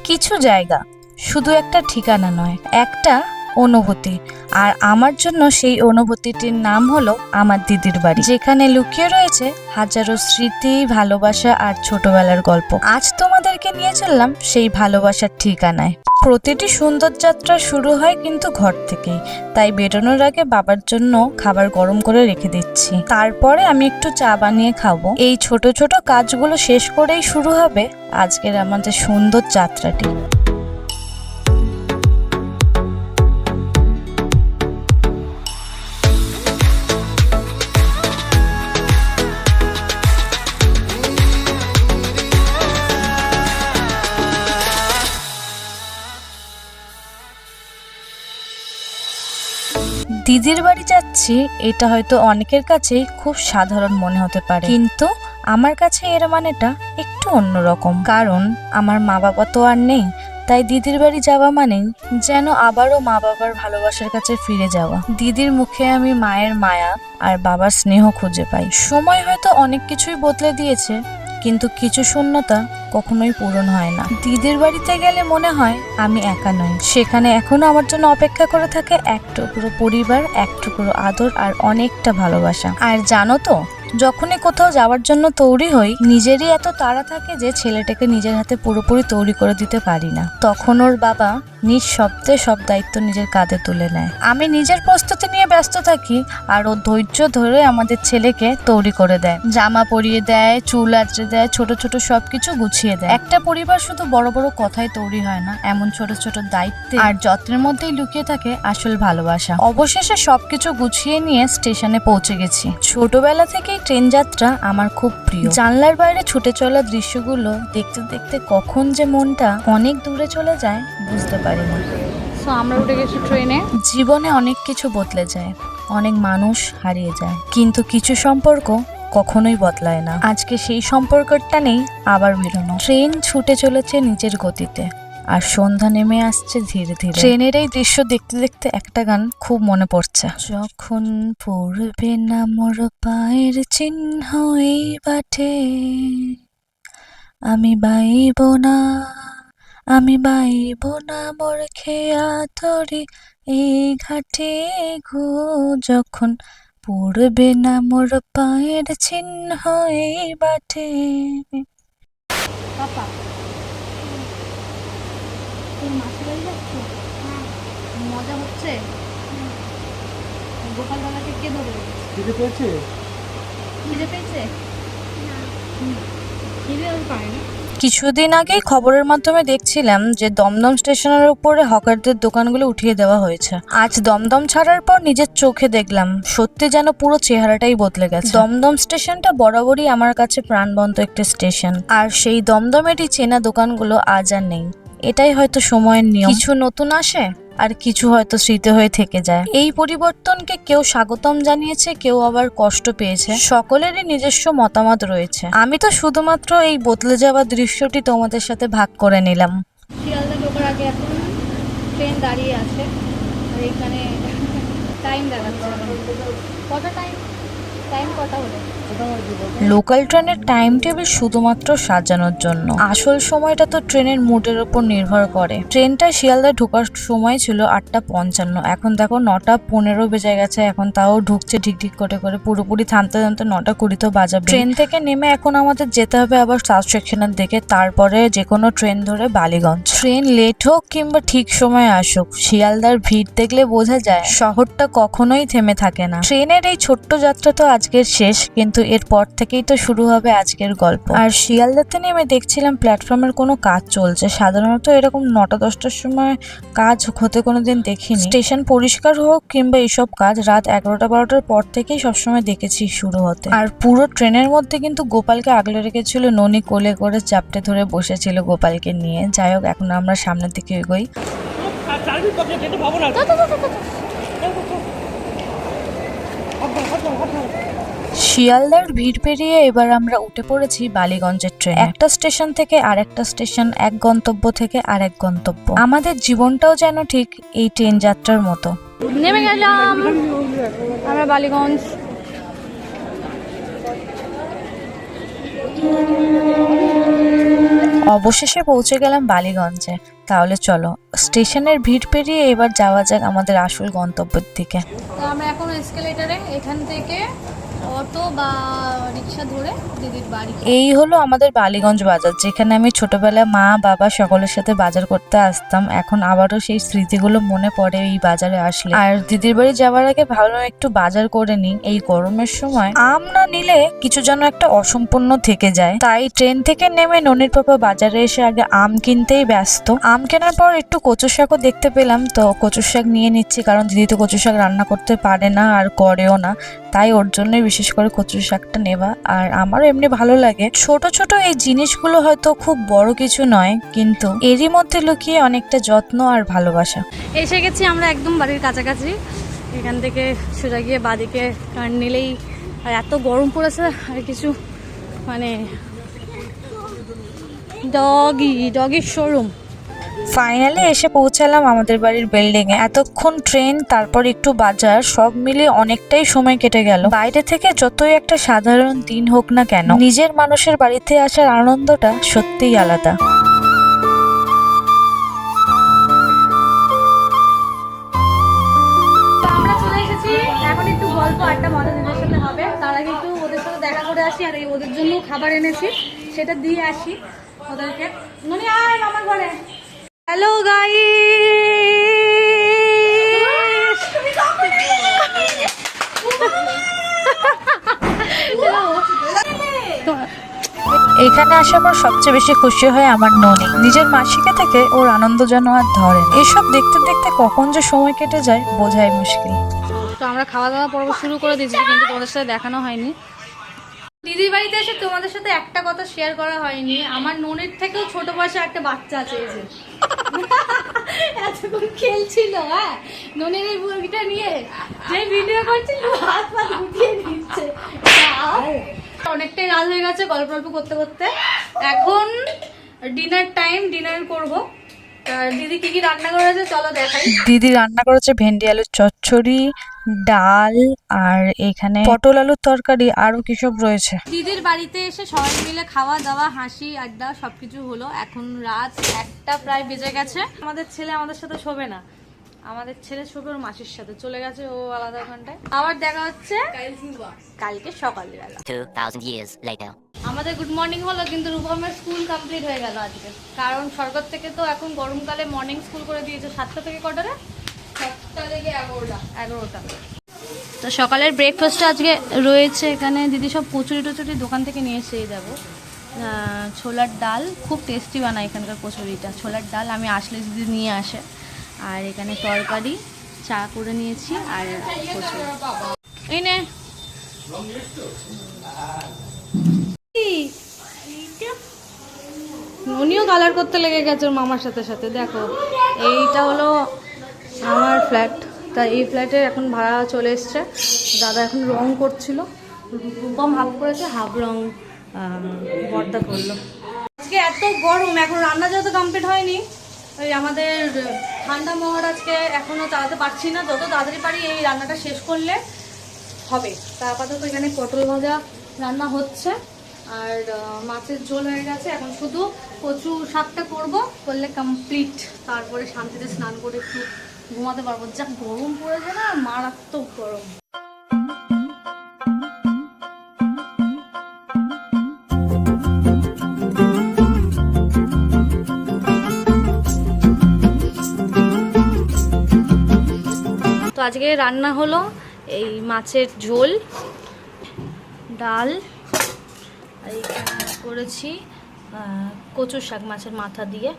কিছু জায়গা শুধু একটা ঠিকানা নয়, একটা অনুভূতি। আর আমার জন্য সেই অনুভূতিটির নাম হলো আমার দিদির বাড়ি, যেখানে লুকিয়ে রয়েছে হাজারো স্মৃতি, ভালোবাসা আর ছোটবেলার গল্প। আজ তোমাদেরকে নিয়ে চললাম সেই ভালোবাসার ঠিকানায়। প্রতিটি সুন্দর যাত্রা শুরু হয় কিন্তু ঘর থেকেই, তাই বেরোনোর আগে বাবার জন্য খাবার গরম করে রেখে দিচ্ছি। তারপরে আমি একটু চা বানিয়ে খাবো। এই ছোট ছোট কাজগুলো শেষ করেই শুরু হবে আজকের আমাদের সুন্দর যাত্রাটি। দিদির বাড়ি যাচ্ছি, এটা হয়তো অনেকের কাছেই খুব সাধারণ মনে হতে পারে, কিন্তু আমার কাছে এর মানেটা একটু অন্যরকম। কারণ আমার মা বাবা তো আর নেই, তাই দিদির বাড়ি যাওয়া মানেই যেন আবারও মা বাবার ভালোবাসার কাছে ফিরে যাওয়া। দিদির মুখে আমি মায়ের মায়া আর বাবার স্নেহ খুঁজে পাই। সময় হয়তো অনেক কিছুই বদলে দিয়েছে, কিন্তু কিছু শূন্যতা কখনোই পূরণ হয় না। দিদির বাড়িতে গেলে মনে হয় আমি একা নই, সেখানে এখনো আমার জন্য অপেক্ষা করে থাকে এক টুকরো পরিবার, এক টুকরো আদর আর অনেকটা ভালোবাসা। আর জানো তো, যখনই কোথাও যাওয়ার জন্য তৈরি হই, নিজেরই এত তাড়া থাকে যে ছেলেটাকে নিজের হাতে পুরোপুরি তৈরি করে দিতে পারি না। তখন ওর বাবা নিঃশব্দে সব দায়িত্ব নিজের কাঁধে তুলে নেয়। আমি নিজের প্রস্তুতি নিয়ে ব্যস্ত থাকি, আর ও ধৈর্য ধরে আমাদের ছেলেকে তৈরি করে দেয়, জামা পরিয়ে দেয়, চুল আঁচড়ে দেয়, ছোট ছোট সবকিছু গুছিয়ে দেয়। একটা পরিবার শুধু বড় বড় কথায় তৈরি হয় না, এমন ছোট ছোট দায়িত্বে আর যত্নের মধ্যেই লুকিয়ে থাকে আসল ভালোবাসা। অবশেষে সবকিছু গুছিয়ে নিয়ে স্টেশনে পৌঁছে গেছি। ছোটবেলা থেকে ট্রেন যাত্রা আমার খুব প্রিয়। জানলার বাইরে ছুটে চলা দৃশ্যগুলো দেখতে দেখতে কখন যে মনটা অনেক দূরে চলে যায় বুঝতে পারি না। সো আমরা উঠে গেছি ট্রেনে। জীবনে অনেক কিছু বদলে যায়, অনেক মানুষ হারিয়ে যায়, কিন্তু কিছু সম্পর্ক কখনোই বদলায় না। আজকে সেই সম্পর্কটা নেই আবার বেরোনো। ট্রেন ছুটে চলেছে নিজের গতিতে, আর সন্ধ্যা নেমে আসছে ধীরে ধীরে। ট্রেনের এই দৃশ্য দেখতে দেখতে একটা গান খুব মনে পড়ছে। যখন পড়বে না মোর পায়ের চিহ্ন এই বাটে, আমি বাইব না, আমি বাইব না মোর খেয়া তরি এই ঘাটে গো। যখন পড়বে না মোর পায়ের চিহ্ন এই বাটে। পাপা, তোর মাসির বাড়ি যাচ্ছ? মজা হচ্ছে? গোপাল দাদাকে কে ধরে খিদে পেয়েছে? খিদে পেয়েছে? খিদে আর পায় না। কিছুদিন আগেই খবরের মাধ্যমে দেখছিলাম যে দমদম স্টেশনের উপরে হকারদের দোকানগুলো উঠিয়ে দেওয়া হয়েছে। আজ দমদম ছাড়ার পর নিজের চোখে দেখলাম, সত্যি যেন পুরো চেহারাটাই বদলে গেছে। দমদম স্টেশনটা বরাবরই আমার কাছে প্রাণবন্ত একটা স্টেশন, আর সেই দমদমেরই চেনা দোকানগুলো আজ আর নেই। এটাই হয়তো সময়ের নিয়ম। কিছু নতুন আসে, আর কিছু হয়তো স্মৃতি হয়ে থেকে যায়। এই পরিবর্তনকে কেউ স্বাগতম জানিয়েছে, কেউ আবার কষ্ট পেয়েছে। সকলেরই নিজস্ব মতামত রয়েছে। আমি তো শুধুমাত্র এই বদলে যাওয়া দৃশ্যটি তোমাদের সাথে ভাগ করে নিলাম। শিয়ালদা ঢোকার আগে এখন ট্রেন দাঁড়িয়ে আছে, আর এখানে টাইম দেখাচ্ছে। কটা টাইম? টাইম কটা হলো? লোকাল ট্রেনের টাইম টেবিল শুধুমাত্র সাজানোর জন্য, আসল সময়টা তো ট্রেনের মুডের উপর নির্ভর করে। ট্রেনটা শিয়ালদায় ঢোকার সময় ছিল 8:55, এখন দেখো 9:15 বেজে গেছে। এখন তাও ঢুকছে ঢিকঢিক করে করে, পুরোপুরি থামতে থামতে 9:20 তো বাজাবে। ট্রেন থেকে নেমে এখন আমাদের যেতে হবে আবার সাউথ সেকশনের দিকে, তারপরে যে কোনো ট্রেন ধরে বালিগঞ্জ। ট্রেন লেট হোক কিংবা ঠিক সময়ে আসুক, শিয়ালদার ভিড় দেখলে বোঝা যায় শহরটা কখনোই থেমে থাকে না। ট্রেনের এই ছোট্ট যাত্রা তো আজকের শেষ, কিন্তু এরপর থেকেই তো শুরু হবে আজকের গল্প। আর শিয়ালদাতে নেমে দেখছিলাম প্ল্যাটফর্মের কোনো কাজ চলছে। সাধারণত এরকম 9টা-10টার সময় কাজ হতে কোনোদিন দেখিনি। স্টেশন পরিষ্কার হোক কিংবা এইসব কাজ রাত 11টা-12টার পর থেকেই সবসময় দেখেছি শুরু হতে। আর পুরো ট্রেনের মধ্যে কিন্তু গোপালকে আগলে রেখেছিল ননি, কোলে করে চাপটে ধরে বসেছিল গোপালকে নিয়ে। যাই হোক, এখন আমরা সামনের দিকে এগোই। শিয়ালদার ভিড় পেরিয়ে এবার আমরা উঠে পড়েছি বালিগঞ্জের ট্রেন। একটা স্টেশন থেকে আরেকটা স্টেশন, এক গন্তব্য থেকে আরেক গন্তব্য। আমাদের জীবনটাও যেন ঠিক এই ট্রেন যাত্রার মতো। নেমে গেলাম আমরা বালিগঞ্জ। অবশেষে পৌঁছে গেলাম বালিগঞ্জে। তাহলে চলো স্টেশনের ভিড় পেরিয়ে এবার যাওয়া যাক আমাদের আসল গন্তব্যের দিকে। তো আমরা এখন এসকেলেটারে এখান থেকে অটো বা রিক্সা ধরে দিদির বাড়ি। এই হলো আমাদের বালিগঞ্জ বাজার, যেখানে আমি ছোটবেলায় মা বাবা সকলের সাথে বাজার করতে আসতাম। এখন আবারও সেই স্মৃতিগুলো মনে পড়ে এই বাজারে আসলে। আর দিদির বাড়ি যাওয়ার আগে ভাবলাম একটু বাজার করে নিই। এই গরমের সময় আম না নিলে কিছু যেন একটা অসম্পূর্ণ থেকে যায়। তাই ট্রেন থেকে নেমে ননির পাপা বাজারে এসে আগে আম কিনতেই ব্যস্ত। আম কেনার পর একটু কচু শাকও দেখতে পেলাম, তো কচু শাক নিয়ে নিচ্ছি, কারণ দিদি তো কচু শাক রান্না করতে পারে না আর করেও না, তাই ওর জন্যই বিশেষ করে কচু শাকটা নেওয়া। আর আমারও এমনি ভালো লাগে। ছোট ছোট এই জিনিসগুলো হয়তো খুব বড় কিছু নয়, কিন্তু এরই মধ্যে লুকিয়ে অনেকটা যত্ন আর ভালোবাসা। এসে গেছি আমরা একদম বাড়ির কাছাকাছি। এখান থেকে সোজা গিয়ে বাদিকে টার্ন নিলেই, আর এত গরম পড়েছে আর কিছু মানে ডগির শোরুম। ফাইনালি এসে পৌঁছালাম আমাদের বাড়ির বিল্ডিং এ। এতক্ষণ ট্রেন, তারপর একটু বাজার, সব মিলিয়ে অনেকটাই সময় কেটে গেল। বাইরে থেকে যতই একটা সাধারণ দিন হোক না কেন, নিজের মানুষের বাড়িতে আসার আনন্দটা সত্যিই আলাদা। আমরা চলে এসেছি, এখন একটু গল্প আড্ডা মজা দিদির সাথে হবে। তার আগে একটু ওদের সাথে দেখা করে আসি, আর এই ওদের জন্য খাবার এনেছি সেটা দিয়ে আসি ওদেরকে। ননি আয় আমার ঘরে। হ্যালো গাইস, এখানে আসার পর সবচেয়ে বেশি খুশি হয় আমার ননি। নিজের মাসিকে থেকে ওর আনন্দ যেন আর ধরে। এসব দেখতে দেখতে কখন যে সময় কেটে যায় বোঝাই মুশকিল। তো আমরা খাওয়া দাওয়া পর্ব শুরু করে দিয়েছি, কিন্তু তোমাদের সাথে দেখানো হয়নি। দিদির বাড়িতে এসে তোমাদের সাথে একটা কথা শেয়ার করা হয়নি। আমার ননির থেকেও ছোট বয়সে একটা বাচ্চা আছে, এই যে এতক্ষণ খেলছিল। হ্যাঁ, ননির এই মুভিটা নিয়ে যে ভিডিও করছিল, হাত পা গুটিয়ে দিচ্ছে। অনেকটাই রাত হয়ে গেছে গল্প গল্প করতে করতে। এখন ডিনার টাইম, ডিনার করব। দিদি কি কি রান্না করেছে চলো দেখাই। দিদি রান্না করেছে ভেন্ডি আলুর চচ্চড়ি, ডাল, আর এখানে পটল আলুর তরকারি, আরো কি সব রয়েছে। দিদির বাড়িতে এসে সবাই মিলে খাওয়া দাওয়া, হাসি আড্ডা সবকিছু হলো। এখন রাত 1টা প্রায় বেজে গেছে। আমাদের ছেলে আমাদের সাথে শোবে না, আমাদের ছেলে শোবে ওর মাসির সাথে, চলে গেছে ও আলাদা ঘন্টায়। আবার দেখা হচ্ছে কালকে সকালবেলা 2000 years later. আমাদের গুড মর্নিং হলো, কিন্তু রূপমের স্কুল কমপ্লিট হয়ে গেল আজকে, কারণ সরকার থেকে তো এখন গরমকালে মর্নিং স্কুল করে দিয়েছে 7টা থেকে কটারে, 7টা থেকে 11টা। তো সকালের ব্রেকফাস্টটা আজকে রয়েছে এখানে। দিদি সব কচুরি টচুরি দোকান থেকে নিয়ে এসেই যাবো। ছোলার ডাল, খুব টেস্টি বানায় এখানকার কচুরিটা। ছোলার ডাল আমি আসলে দিদি নিয়ে আসে। আর এখানে তরকারি, চা করে নিয়েছি, আর কচুরি। এই নে উনিও কালার করতে লেগে গেছে ওর মামার সাথে সাথে। দেখো এইটা হলো আমার ফ্ল্যাট, তা এই ফ্ল্যাটে এখন ভাড়া চলে এসছে। দাদা এখন রং করছিল, রূপম হাফ করেছে, হাফ রং বর্দা করলো। আজকে এত গরম, এখন রান্না যেহেতু কমপ্লিট হয়নি, ওই আমাদের ঠান্ডা মহারাজকে এখনও চালাতে পারছি না। যত তাড়াতাড়ি পারি এই রান্নাটা শেষ করলে হবে। তা আপাতত এখানে পটল ভাজা রান্না হচ্ছে, আর মাছের ঝোল হয়ে গেছে। এখন শুধু কচু শাকটা করলে কমপ্লিট। তারপরে শান্তিতে স্নান করে একটু ঘুমাতে পারবো। যা গরম পড়েছে না, মারাত্মক গরম। তো আজকে রান্না হলো এই মাছের ঝোল, ডাল, আর এখানে করেছি কচু শাক মাছের মাথা দিয়ে,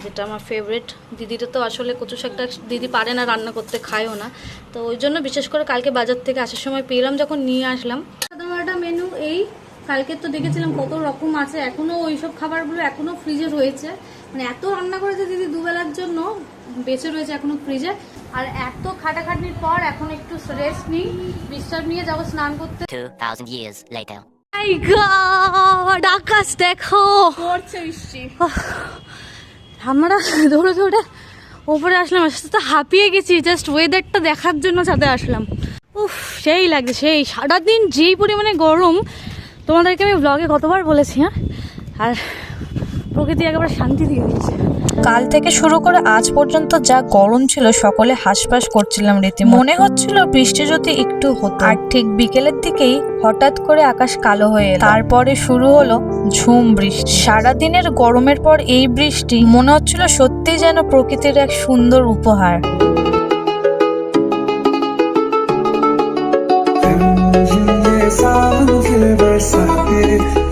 যেটা আমার ফেভারিট। দিদিটা তো আসলে কচু শাকটা দিদি পারে না রান্না করতে, খায়ও না, তো ওই জন্য বিশেষ করে কালকে বাজার থেকে আসার সময় পেলাম, যখন নিয়ে আসলাম। সাধারণ মেনু এই। কালকে তো দেখেছিলাম কত রকম আছে, এখনও ওই সব খাবারগুলো এখনও ফ্রিজে রয়েছে। মানে এত রান্না করেছে দিদি দুবেলার জন্য, বেঁচে রয়েছে এখনও ফ্রিজে। আর এত খাটাখাটনির পর এখন একটু রেস্ট নিই, বিশ্রাম নিয়ে যাবো স্নান করতে। 2000 years later. মাই গড, আকাশ দেখো, পড়ছে বৃষ্টি। আমরা দৌড়ে দৌড়ে ওপরে আসলাম, আসতে তো হাঁপিয়ে গেছি। জাস্ট ওয়েদারটা দেখার জন্য ছাদে আসলাম। উফ, সেই লাগছে, সেই সারাদিন যেই পরিমাণে গরম, তোমাদেরকে আমি ব্লগে কতবার বলেছি। হ্যাঁ, আর প্রকৃতি একেবারে শান্তি দিয়ে দিয়েছে। কাল থেকে শুরু করে আজ পর্যন্ত যা গরম ছিল সকলে হাঁসফাঁস করছিলাম রীতি। মনে হচ্ছিল বৃষ্টি যদি একটু হতো। আর ঠিক বিকেলের দিকেই হঠাৎ করে আকাশ কালো হয়ে এলো। তারপরে শুরু হলো ঝুম বৃষ্টি। সারাদিনের গরমের পর এই বৃষ্টি মনে হচ্ছিল সত্যি যেন প্রকৃতির এক সুন্দর উপহার। ये सावन फिर बरसाते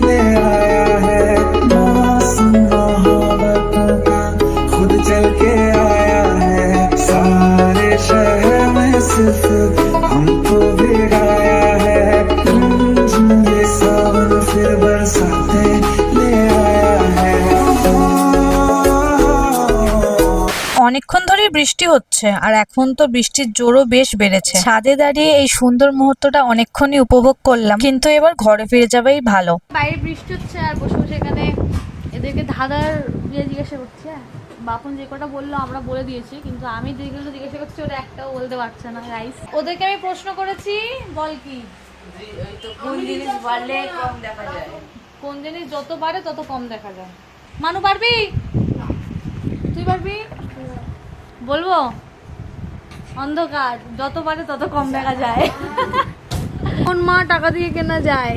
ले आया है, मौसम मोहब्बतों का खुद चल के आया है, सारे शहर में सिर्फ हमको भिगाया है, ये सावन फिर बरसाते ले आया है। অনেকক্ষণ ধরেই বৃষ্টি হচ্ছে আর এখন তো বৃষ্টির জোরও বেশ বেড়েছে। ছাদে দাঁড়িয়ে এই সুন্দর মুহূর্তটা অনেকক্ষণই উপভোগ করলাম, কিন্তু এবার ঘরে ফিরে যাবেই ভালো। বাইরে বৃষ্টি হচ্ছে আর বসে বসে এখানে এদেরকে ধাঁধার জিজ্ঞাসা করছি। হ্যাঁ, বাপন যে কটা বললো আমরা বলে দিয়েছি, কিন্তু আমি যেগুলো জিজ্ঞাসা করছি ওরা একটাও বলতে পারছে না। গাইস, ওদেরকে আমি প্রশ্ন করেছি, বল কি কোন জিনিস বাড়লে কম দেখা যায়? কোন জিনিস যত বাড়ে তত কম দেখা যায়। মানু পারবি? তুই পারবি? বলবো, অন্ধকার যত বাড়ে তত কম দেখা যায়। কোন মা টাকা দিয়ে কেনা যায়?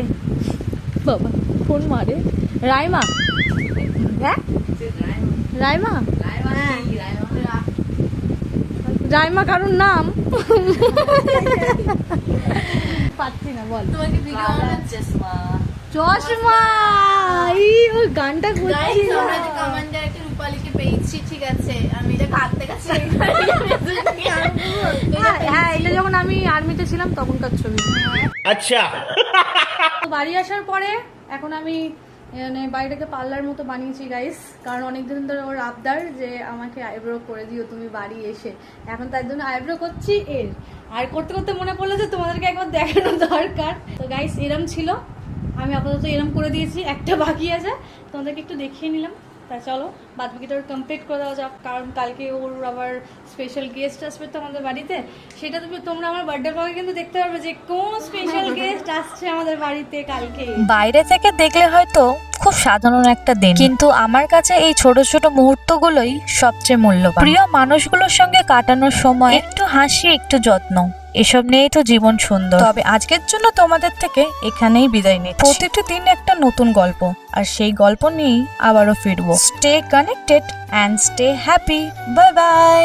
বাবা, কোন মা রে? রাইমা? হ্যাঁ, রাইমা। হ্যাঁ, রাইমা কারোর নাম? পাচ্ছি না, বল। তোমাকে ভিডিও বানাচ্ছে চশমা। চশমা। এই ওই গানটা করছি না। আমরা যে কমান্ডার একটা রূপালীকে পেয়েছি, ঠিক আছে? আমি এটা কাটতে কাছে হ্যাঁ, এটা যখন আমি আর্মিতে ছিলাম তখনকার ছবি। আচ্ছা। তো বাড়ি আসার পরে এখন আমি মানে বাড়িটাকে পার্লার মতো বানিয়েছি গাইস, কারণ অনেকদিন ধরে ওর আবদার যে আমাকে আইব্রো করে দিও তুমি বাড়ি এসে। এখন তার জন্য আইব্রো করছি এর। আর করতে করতে মনে পড়লো যে তোমাদেরকে একবার দেখানো দরকার। তো গাইস, এরম ছিল, আমি আপাতত এরম করে দিয়েছি, একটা বাকি আছে, তোমাদেরকে একটু দেখিয়ে নিলাম। তা চলো বাদ বাকিটা ওর কমপ্লিট করে দেওয়া যাক, কারণ কালকে ওর আবার স্পেশাল গেস্ট আসবে তো আমাদের বাড়িতে। সেটা তোমরা আমার বার্থডে ব্লগে কিন্তু দেখতে পারবে যে কোন স্পেশাল গেস্ট আসছে আমাদের বাড়িতে কালকে। বাইরে থেকে দেখলে হয়তো খুব সাধারণ একটা দিন, কিন্তু আমার কাছে এই ছোট ছোট মুহূর্তগুলোই সবচেয়ে মূল্যবান। প্রিয় মানুষগুলোর সঙ্গে কাটানোর সময় একটু হাসি, একটু যত্ন, এসব নিয়েই তো জীবন সুন্দর। তবে আজকের জন্য তোমাদের থেকে এখানেই বিদায় নিচ্ছি। প্রতিটি দিন একটা নতুন গল্প, আর সেই গল্প নিয়েই আবারও ফিরবো। Stay connected and stay happy. Bye bye.